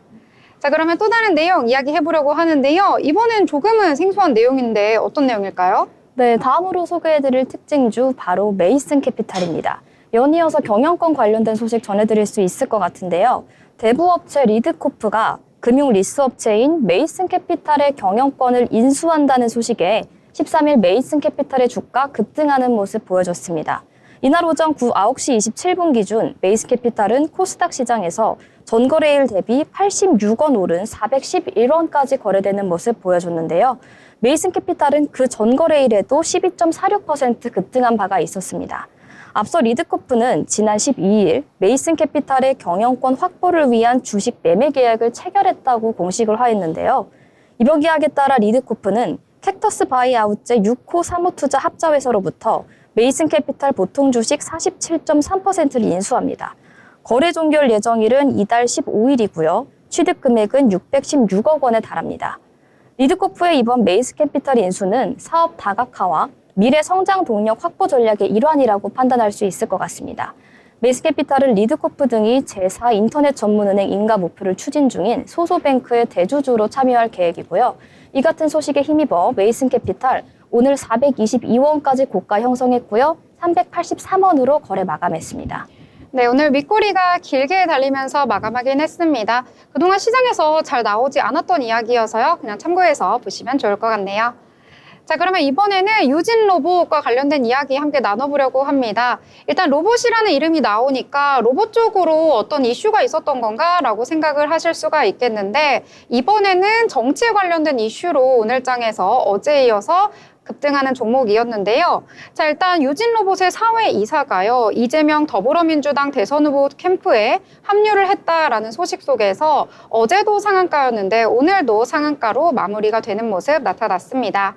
자, 그러면 또 다른 내용 이야기해보려고 하는데요. 이번엔 조금은 생소한 내용인데 어떤 내용일까요? 네, 다음으로 소개해드릴 특징주 바로 메이슨 캐피탈입니다. 연이어서 경영권 관련된 소식 전해드릴 수 있을 것 같은데요. 대부업체 리드코프가 금융 리스업체인 메이슨 캐피탈의 경영권을 인수한다는 소식에 13일 메이슨 캐피탈의 주가 급등하는 모습 보여줬습니다. 이날 오전 9시 27분 기준 메이슨 캐피탈은 코스닥 시장에서 전거래일 대비 86원 오른 411원까지 거래되는 모습 보여줬는데요. 메이슨 캐피탈은 그 전거래일에도 12.46% 급등한 바가 있었습니다. 앞서 리드코프는 지난 12일 메이슨 캐피탈의 경영권 확보를 위한 주식 매매 계약을 체결했다고 공식을 하였는데요. 이번 계약에 따라 리드코프는 캡터스 바이아웃제 6호 사모투자 합자회사로부터 메이슨 캐피탈 보통 주식 47.3%를 인수합니다. 거래 종결 예정일은 이달 15일이고요. 취득 금액은 616억 원에 달합니다. 리드코프의 이번 메이슨 캐피탈 인수는 사업 다각화와 미래 성장 동력 확보 전략의 일환이라고 판단할 수 있을 것 같습니다. 메이슨 캐피탈은 리드코프 등이 제4 인터넷 전문은행 인가 목표를 추진 중인 소소뱅크의 대주주로 참여할 계획이고요. 이 같은 소식에 힘입어 메이슨 캐피탈 오늘 422원까지 고가 형성했고요. 383원으로 거래 마감했습니다. 네, 오늘 윗꼬리가 길게 달리면서 마감하긴 했습니다. 그동안 시장에서 잘 나오지 않았던 이야기여서요. 그냥 참고해서 보시면 좋을 것 같네요. 자, 그러면 이번에는 유진 로봇과 관련된 이야기 함께 나눠보려고 합니다. 일단 로봇이라는 이름이 나오니까 로봇 쪽으로 어떤 이슈가 있었던 건가라고 생각을 하실 수가 있겠는데 이번에는 정치에 관련된 이슈로 오늘장에서 어제에 이어서 급등하는 종목이었는데요. 자, 일단 유진 로봇의 사회 이사가요. 이재명 더불어민주당 대선 후보 캠프에 합류를 했다라는 소식 속에서 어제도 상한가였는데 오늘도 상한가로 마무리가 되는 모습 나타났습니다.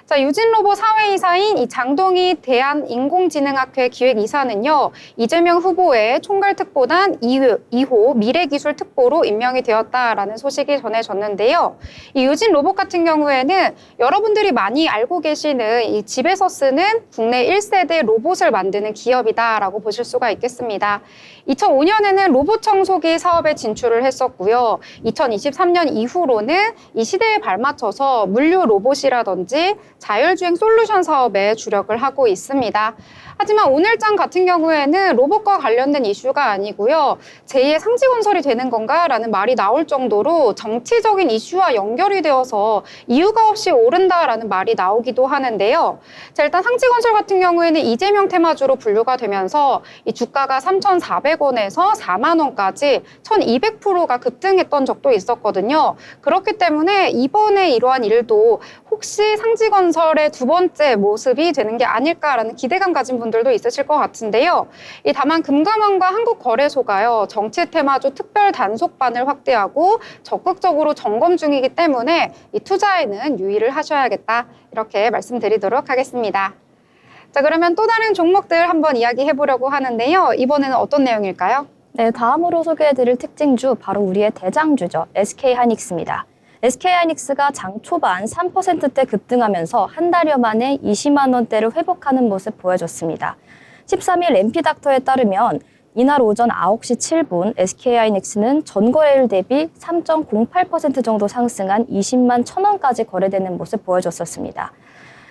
자, 유진로봇 사회이사인 이 장동희 대한인공지능학회 기획이사는요, 이재명 후보의 총괄특보단 2호 미래기술특보로 임명이 되었다라는 소식이 전해졌는데요. 이 유진로봇 같은 경우에는 여러분들이 많이 알고 계시는 이 집에서 쓰는 국내 1세대 로봇을 만드는 기업이다라고 보실 수가 있겠습니다. 2005년에는 로봇 청소기 사업에 진출을 했었고요. 2023년 이후로는 이 시대에 발맞춰서 물류 로봇이라든지 자율주행 솔루션 사업에 주력을 하고 있습니다. 하지만 오늘장 같은 경우에는 로봇과 관련된 이슈가 아니고요. 제2의 상지건설이 되는 건가라는 말이 나올 정도로 정치적인 이슈와 연결이 되어서 이유가 없이 오른다라는 말이 나오기도 하는데요. 자, 일단 상지건설 같은 경우에는 이재명 테마주로 분류가 되면서 이 주가가 3,400원에서 4만 원까지 1,200%가 급등했던 적도 있었거든요. 그렇기 때문에 이번에 이러한 일도 혹시 상지건설의 두 번째 모습이 되는 게 아닐까라는 기대감 가진 분들도 있으실 것 같은데요. 다만 금감원과 한국거래소가요, 정치 테마주 특별 단속반을 확대하고 적극적으로 점검 중이기 때문에 이 투자에는 유의를 하셔야겠다, 이렇게 말씀드리도록 하겠습니다. 자, 그러면 또 다른 종목들 한번 이야기해 보려고 하는데요. 이번에는 어떤 내용일까요? 네, 다음으로 소개해드릴 특징주 바로 우리의 대장주죠. SK하이닉스입니다. SK하이닉스가 장 초반 3%대 급등하면서 한 달여 만에 20만 원대를 회복하는 모습 보여줬습니다. 13일 램피닥터에 따르면 이날 오전 9시 7분 SK하이닉스는 전거래일 대비 3.08% 정도 상승한 20만 1,000원까지 거래되는 모습 보여줬었습니다.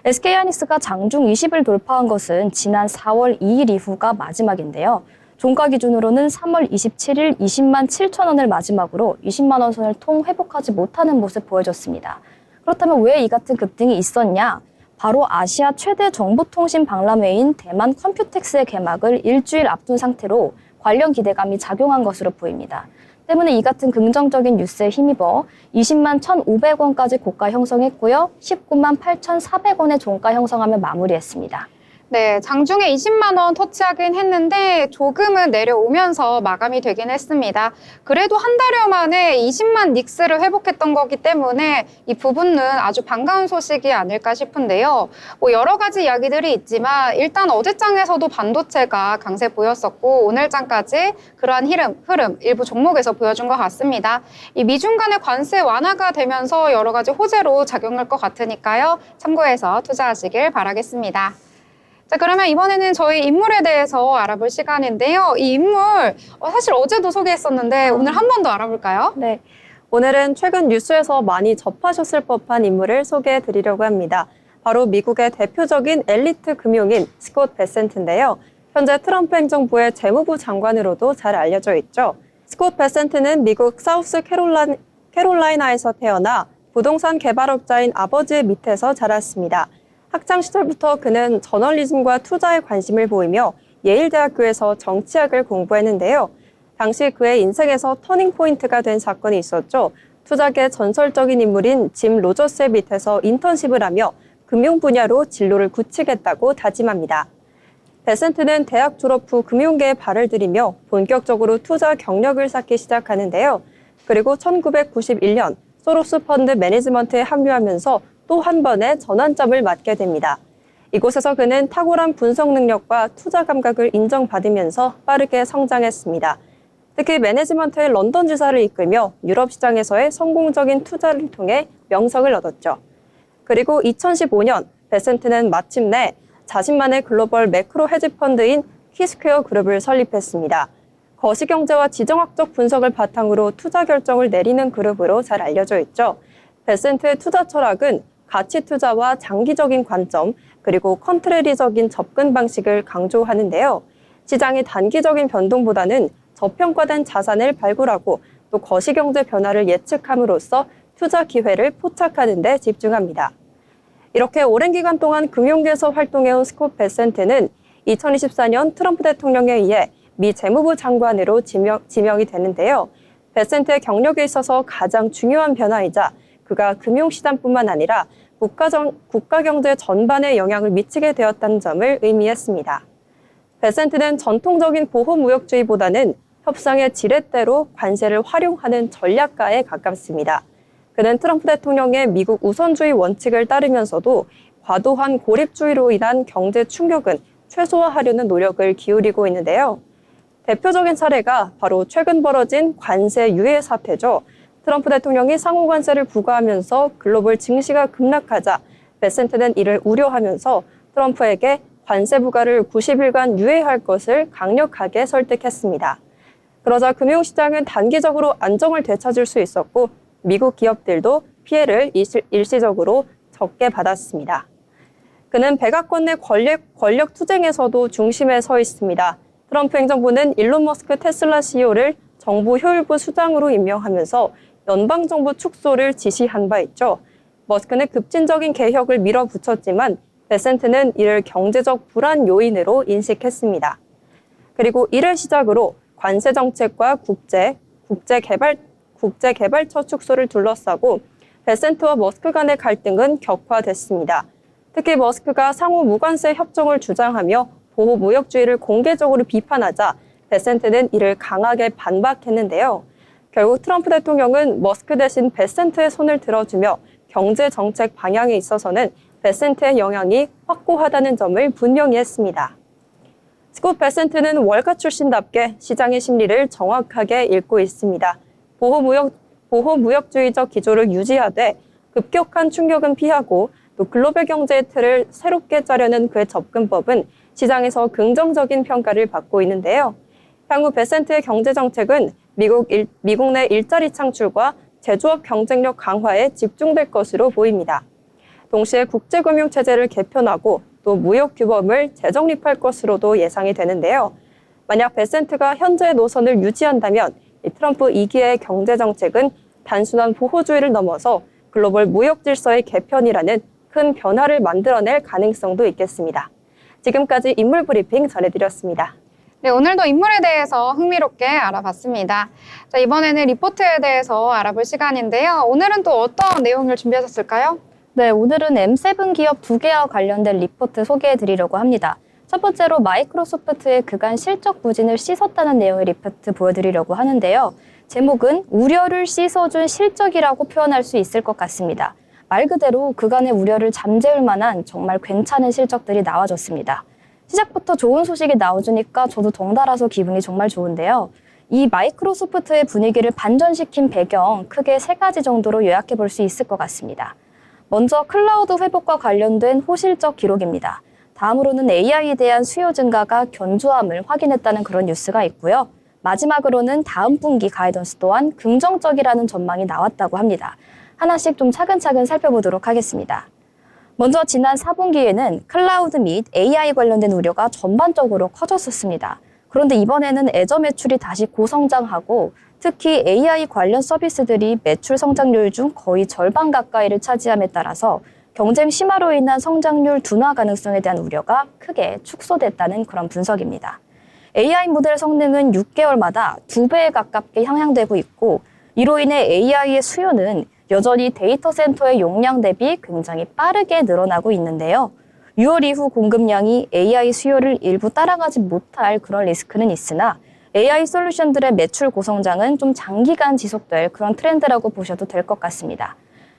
SK하이닉스가 장중 20을 돌파한 것은 지난 4월 2일 이후가 마지막인데요. 종가 기준으로는 3월 27일 20만 7천 원을 마지막으로 20만 원 선을 통 회복하지 못하는 모습 보여줬습니다. 그렇다면 왜 이 같은 급등이 있었냐? 바로 아시아 최대 정보통신 박람회인 대만 컴퓨텍스의 개막을 일주일 앞둔 상태로 관련 기대감이 작용한 것으로 보입니다. 때문에 이 같은 긍정적인 뉴스에 힘입어 20만 1,500원까지 고가 형성했고요. 19만 8,400원의 종가 형성하며 마무리했습니다. 네, 장중에 20만 원 터치하긴 했는데 조금은 내려오면서 마감이 되긴 했습니다. 그래도 한 달여 만에 20만 닉스를 회복했던 거기 때문에 이 부분은 아주 반가운 소식이 아닐까 싶은데요. 여러 가지 이야기들이 있지만 일단 어제장에서도 반도체가 강세 보였었고 오늘장까지 그러한 흐름 일부 종목에서 보여준 것 같습니다. 이 미중 간의 관세 완화가 되면서 여러 가지 호재로 작용할 것 같으니까요. 참고해서 투자하시길 바라겠습니다. 자, 그러면 이번에는 저희 인물에 대해서 알아볼 시간인데요. 이 인물 사실 어제도 소개했었는데 오늘 한 번 더 알아볼까요? 네. 오늘은 최근 뉴스에서 많이 접하셨을 법한 인물을 소개해 드리려고 합니다. 바로 미국의 대표적인 엘리트 금융인 스콧 베센트인데요. 현재 트럼프 행정부의 재무부 장관으로도 잘 알려져 있죠. 스콧 베센트는 미국 사우스 캐롤라이나에서 태어나 부동산 개발업자인 아버지의 밑에서 자랐습니다. 학창 시절부터 그는 저널리즘과 투자에 관심을 보이며 예일대학교에서 정치학을 공부했는데요. 당시 그의 인생에서 터닝포인트가 된 사건이 있었죠. 투자계 전설적인 인물인 짐 로저스의 밑에서 인턴십을 하며 금융 분야로 진로를 굳히겠다고 다짐합니다. 베센트는 대학 졸업 후 금융계에 발을 들이며 본격적으로 투자 경력을 쌓기 시작하는데요. 그리고 1991년 소로스 펀드 매니지먼트에 합류하면서 또 한 번의 전환점을 맞게 됩니다. 이곳에서 그는 탁월한 분석 능력과 투자 감각을 인정받으면서 빠르게 성장했습니다. 특히 매니지먼트의 런던 지사를 이끌며 유럽 시장에서의 성공적인 투자를 통해 명성을 얻었죠. 그리고 2015년 베센트는 마침내 자신만의 글로벌 매크로 헤지 펀드인 키스퀘어 그룹을 설립했습니다. 거시경제와 지정학적 분석을 바탕으로 투자 결정을 내리는 그룹으로 잘 알려져 있죠. 베센트의 투자 철학은 가치 투자와 장기적인 관점, 그리고 컨트레리적인 접근 방식을 강조하는데요. 시장의 단기적인 변동보다는 저평가된 자산을 발굴하고 또 거시경제 변화를 예측함으로써 투자 기회를 포착하는 데 집중합니다. 이렇게 오랜 기간 동안 금융계에서 활동해온 스콧 베센트는 2024년 트럼프 대통령에 의해 미 재무부 장관으로 지명이 되는데요. 베센트의 경력에 있어서 가장 중요한 변화이자 그가 금융시장뿐만 아니라 국가 경제 전반에 영향을 미치게 되었다는 점을 의미했습니다. 베센트는 전통적인 보호무역주의보다는 협상의 지렛대로 관세를 활용하는 전략가에 가깝습니다. 그는 트럼프 대통령의 미국 우선주의 원칙을 따르면서도 과도한 고립주의로 인한 경제 충격은 최소화하려는 노력을 기울이고 있는데요. 대표적인 사례가 바로 최근 벌어진 관세 유예 사태죠. 트럼프 대통령이 상호관세를 부과하면서 글로벌 증시가 급락하자 베센트는 이를 우려하면서 트럼프에게 관세 부과를 90일간 유예할 것을 강력하게 설득했습니다. 그러자 금융시장은 단기적으로 안정을 되찾을 수 있었고 미국 기업들도 피해를 일시적으로 적게 받았습니다. 그는 백악관 내 권력 투쟁에서도 중심에 서 있습니다. 트럼프 행정부는 일론 머스크 테슬라 CEO를 정부 효율부 수장으로 임명하면서 연방정부 축소를 지시한 바 있죠. 머스크는 급진적인 개혁을 밀어붙였지만 베센트는 이를 경제적 불안 요인으로 인식했습니다. 그리고 이를 시작으로 관세 정책과 국제개발처 축소를 둘러싸고 베센트와 머스크 간의 갈등은 격화됐습니다. 특히 머스크가 상호 무관세 협정을 주장하며 보호무역주의를 공개적으로 비판하자 베센트는 이를 강하게 반박했는데요. 결국 트럼프 대통령은 머스크 대신 베센트의 손을 들어주며 경제정책 방향에 있어서는 베센트의 영향이 확고하다는 점을 분명히 했습니다. 스콧 베센트는 월가 출신답게 시장의 심리를 정확하게 읽고 있습니다. 보호무역주의적 기조를 유지하되 급격한 충격은 피하고 또 글로벌 경제의 틀을 새롭게 짜려는 그의 접근법은 시장에서 긍정적인 평가를 받고 있는데요. 향후 베센트의 경제정책은 미국 내 일자리 창출과 제조업 경쟁력 강화에 집중될 것으로 보입니다. 동시에 국제금융체제를 개편하고 또 무역규범을 재정립할 것으로도 예상이 되는데요. 만약 베센트가 현재의 노선을 유지한다면 트럼프 2기의 경제정책은 단순한 보호주의를 넘어서 글로벌 무역 질서의 개편이라는 큰 변화를 만들어낼 가능성도 있겠습니다. 지금까지 인물 브리핑 전해드렸습니다. 네, 오늘도 인물에 대해서 흥미롭게 알아봤습니다. 자, 이번에는 리포트에 대해서 알아볼 시간인데요. 오늘은 또 어떤 내용을 준비하셨을까요? 네, 오늘은 M7 기업 2개와 관련된 리포트 소개해드리려고 합니다. 첫 번째로 마이크로소프트의 그간 실적 부진을 씻었다는 내용의 리포트 보여드리려고 하는데요. 제목은 우려를 씻어준 실적이라고 표현할 수 있을 것 같습니다. 말 그대로 그간의 우려를 잠재울 만한 정말 괜찮은 실적들이 나와줬습니다. 시작부터 좋은 소식이 나와주니까 저도 덩달아서 기분이 정말 좋은데요. 이 마이크로소프트의 분위기를 반전시킨 배경 크게 3가지 정도로 요약해 볼 수 있을 것 같습니다. 먼저 클라우드 회복과 관련된 호실적 기록입니다. 다음으로는 AI에 대한 수요 증가가 견조함을 확인했다는 그런 뉴스가 있고요. 마지막으로는 다음 분기 가이던스 또한 긍정적이라는 전망이 나왔다고 합니다. 하나씩 좀 차근차근 살펴보도록 하겠습니다. 먼저 지난 4분기에는 클라우드 및 AI 관련된 우려가 전반적으로 커졌었습니다. 그런데 이번에는 애저 매출이 다시 고성장하고 특히 AI 관련 서비스들이 매출 성장률 중 거의 절반 가까이를 차지함에 따라서 경쟁 심화로 인한 성장률 둔화 가능성에 대한 우려가 크게 축소됐다는 그런 분석입니다. AI 모델 성능은 6개월마다 2배에 가깝게 향상되고 있고 이로 인해 AI의 수요는 여전히 데이터 센터의 용량 대비 굉장히 빠르게 늘어나고 있는데요. 6월 이후 공급량이 AI 수요를 일부 따라가지 못할 그런 리스크는 있으나 AI 솔루션들의 매출 고성장은 좀 장기간 지속될 그런 트렌드라고 보셔도 될 것 같습니다.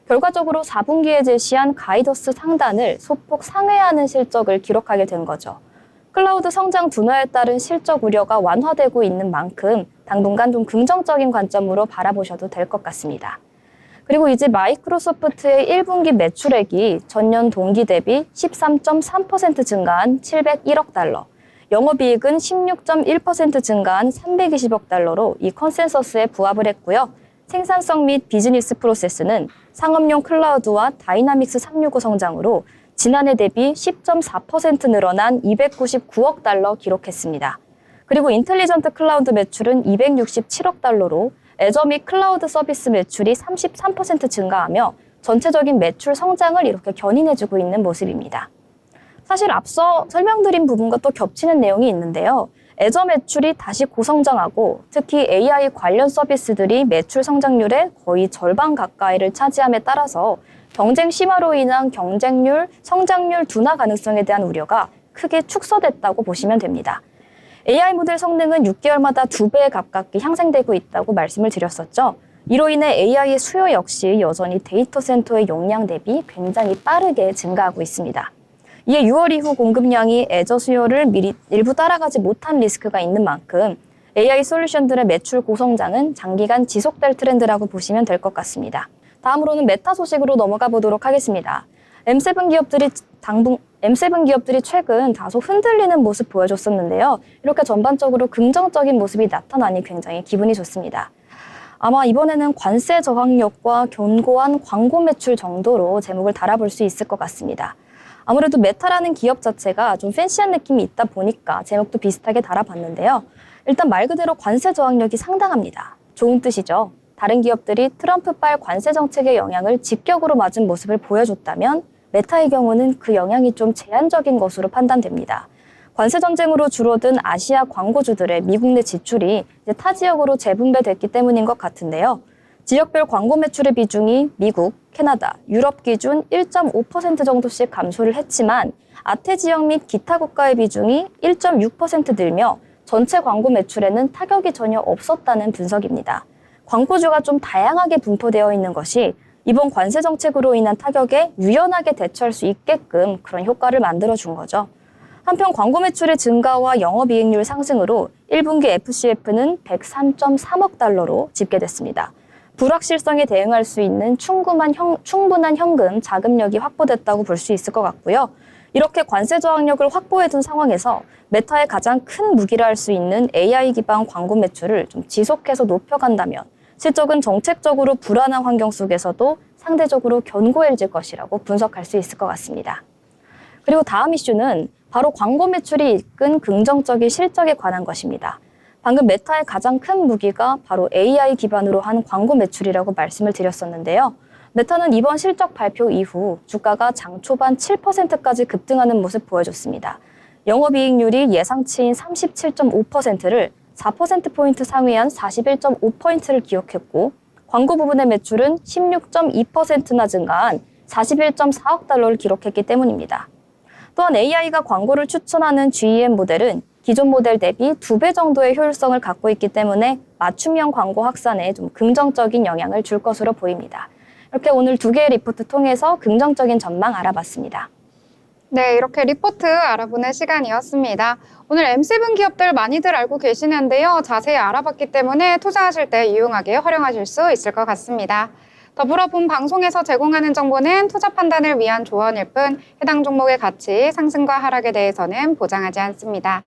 결과적으로 4분기에 제시한 가이던스 상단을 소폭 상회하는 실적을 기록하게 된 거죠. 클라우드 성장 둔화에 따른 실적 우려가 완화되고 있는 만큼 당분간 좀 긍정적인 관점으로 바라보셔도 될 것 같습니다. 그리고 이제 마이크로소프트의 1분기 매출액이 전년 동기 대비 13.3% 증가한 701억 달러, 영업이익은 16.1% 증가한 320억 달러로 이 컨센서스에 부합을 했고요. 생산성 및 비즈니스 프로세스는 상업용 클라우드와 다이나믹스 365 성장으로 지난해 대비 10.4% 늘어난 299억 달러 기록했습니다. 그리고 인텔리전트 클라우드 매출은 267억 달러로 애저 및 클라우드 서비스 매출이 33% 증가하며 전체적인 매출 성장을 이렇게 견인해주고 있는 모습입니다. 사실 앞서 설명드린 부분과 또 겹치는 내용이 있는데요. 애저 매출이 다시 고성장하고 특히 AI 관련 서비스들이 매출 성장률의 거의 절반 가까이를 차지함에 따라서 경쟁 심화로 인한 경쟁률, 성장률 둔화 가능성에 대한 우려가 크게 축소됐다고 보시면 됩니다. AI 모델 성능은 6개월마다 2배에 가깝게 향상되고 있다고 말씀을 드렸었죠. 이로 인해 AI의 수요 역시 여전히 데이터 센터의 용량 대비 굉장히 빠르게 증가하고 있습니다. 이에 6월 이후 공급량이 애저 수요를 미리 일부 따라가지 못한 리스크가 있는 만큼 AI 솔루션들의 매출 고성장은 장기간 지속될 트렌드라고 보시면 될 것 같습니다. 다음으로는 메타 소식으로 넘어가 보도록 하겠습니다. M7 기업들이 최근 다소 흔들리는 모습 보여줬었는데요. 이렇게 전반적으로 긍정적인 모습이 나타나니 굉장히 기분이 좋습니다. 아마 이번에는 관세 저항력과 견고한 광고 매출 정도로 제목을 달아볼 수 있을 것 같습니다. 아무래도 메타라는 기업 자체가 좀 팬시한 느낌이 있다 보니까 제목도 비슷하게 달아봤는데요. 일단 말 그대로 관세 저항력이 상당합니다. 좋은 뜻이죠. 다른 기업들이 트럼프발 관세 정책의 영향을 직격으로 맞은 모습을 보여줬다면 메타의 경우는 그 영향이 좀 제한적인 것으로 판단됩니다. 관세 전쟁으로 줄어든 아시아 광고주들의 미국 내 지출이 이제 타 지역으로 재분배됐기 때문인 것 같은데요. 지역별 광고 매출의 비중이 미국, 캐나다, 유럽 기준 1.5% 정도씩 감소를 했지만 아태 지역 및 기타 국가의 비중이 1.6% 늘며 전체 광고 매출에는 타격이 전혀 없었다는 분석입니다. 광고주가 좀 다양하게 분포되어 있는 것이 이번 관세 정책으로 인한 타격에 유연하게 대처할 수 있게끔 그런 효과를 만들어준 거죠. 한편 광고 매출의 증가와 영업이익률 상승으로 1분기 FCF는 103.3억 달러로 집계됐습니다. 불확실성에 대응할 수 있는 충분한 현금 자금력이 확보됐다고 볼 수 있을 것 같고요. 이렇게 관세 저항력을 확보해둔 상황에서 메타의 가장 큰 무기라 할 수 있는 AI 기반 광고 매출을 좀 지속해서 높여간다면 실적은 정책적으로 불안한 환경 속에서도 상대적으로 견고해질 것이라고 분석할 수 있을 것 같습니다. 그리고 다음 이슈는 바로 광고 매출이 이끈 긍정적인 실적에 관한 것입니다. 방금 메타의 가장 큰 무기가 바로 AI 기반으로 한 광고 매출이라고 말씀을 드렸었는데요. 메타는 이번 실적 발표 이후 주가가 장 초반 7%까지 급등하는 모습 보여줬습니다. 영업이익률이 예상치인 37.5%를 4%포인트 상회한 41.5%를 기록했고 광고 부분의 매출은 16.2%나 증가한 41.4억 달러를 기록했기 때문입니다. 또한 AI가 광고를 추천하는 GEM 모델은 기존 모델 대비 2배 정도의 효율성을 갖고 있기 때문에 맞춤형 광고 확산에 좀 긍정적인 영향을 줄 것으로 보입니다. 이렇게 오늘 2개의 리포트 통해서 긍정적인 전망 알아봤습니다. 네, 이렇게 리포트 알아보는 시간이었습니다. 오늘 M7 기업들 많이들 알고 계시는데요. 자세히 알아봤기 때문에 투자하실 때 유용하게 활용하실 수 있을 것 같습니다. 더불어 본 방송에서 제공하는 정보는 투자 판단을 위한 조언일 뿐 해당 종목의 가치, 상승과 하락에 대해서는 보장하지 않습니다.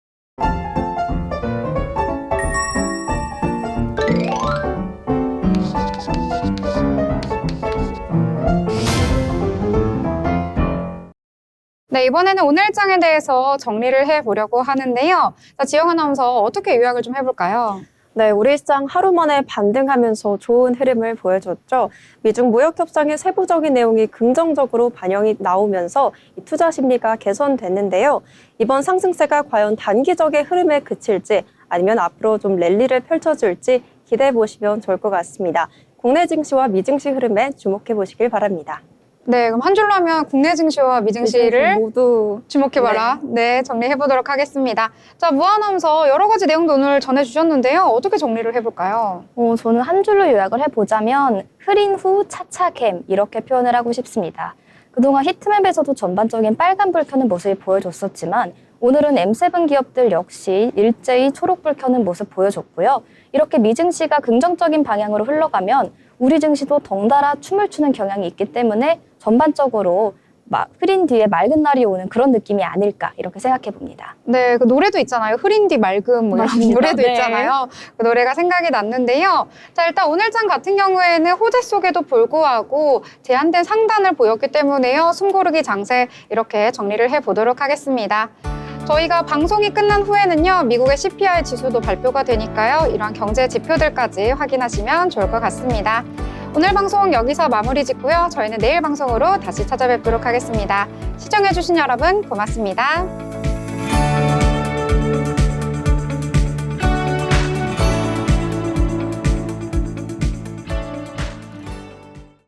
네, 이번에는 오늘 장에 대해서 정리를 해보려고 하는데요. 자, 지영 아나운서 어떻게 요약을 좀 해볼까요? 네, 우리 시장 하루 만에 반등하면서 좋은 흐름을 보여줬죠. 미중 무역 협상의 세부적인 내용이 긍정적으로 반영이 나오면서 이 투자 심리가 개선됐는데요. 이번 상승세가 과연 단기적인 흐름에 그칠지 아니면 앞으로 좀 랠리를 펼쳐줄지 기대해 보시면 좋을 것 같습니다. 국내 증시와 미증시 흐름에 주목해 보시길 바랍니다. 네, 그럼 한 줄로 하면 국내 증시와 미증시를 모두 주목해봐라. 네, 정리해보도록 하겠습니다. 자, 무아나운서 여러 가지 내용도 오늘 전해주셨는데요. 어떻게 정리를 해볼까요? 저는 한 줄로 요약을 해보자면 흐린 후 차차갬 이렇게 표현을 하고 싶습니다. 그동안 히트맵에서도 전반적인 빨간불 켜는 모습이 보여줬었지만 오늘은 M7 기업들 역시 일제히 초록불 켜는 모습 보여줬고요. 이렇게 미증시가 긍정적인 방향으로 흘러가면 우리 증시도 덩달아 춤을 추는 경향이 있기 때문에 전반적으로 흐린 뒤에 맑은 날이 오는 그런 느낌이 아닐까 이렇게 생각해 봅니다. 네, 그 노래도 있잖아요. 흐린 뒤 맑음 뭐 이런 맞습니다. 노래도 네. 있잖아요. 그 노래가 생각이 났는데요. 자, 일단 오늘 장 같은 경우에는 호재 속에도 불구하고 제한된 상단을 보였기 때문에요. 숨고르기 장세 이렇게 정리를 해보도록 하겠습니다. 저희가 방송이 끝난 후에는요, 미국의 CPI 지수도 발표가 되니까요, 이러한 경제 지표들까지 확인하시면 좋을 것 같습니다. 오늘 방송 여기서 마무리 짓고요. 저희는 내일 방송으로 다시 찾아뵙도록 하겠습니다. 시청해주신 여러분 고맙습니다.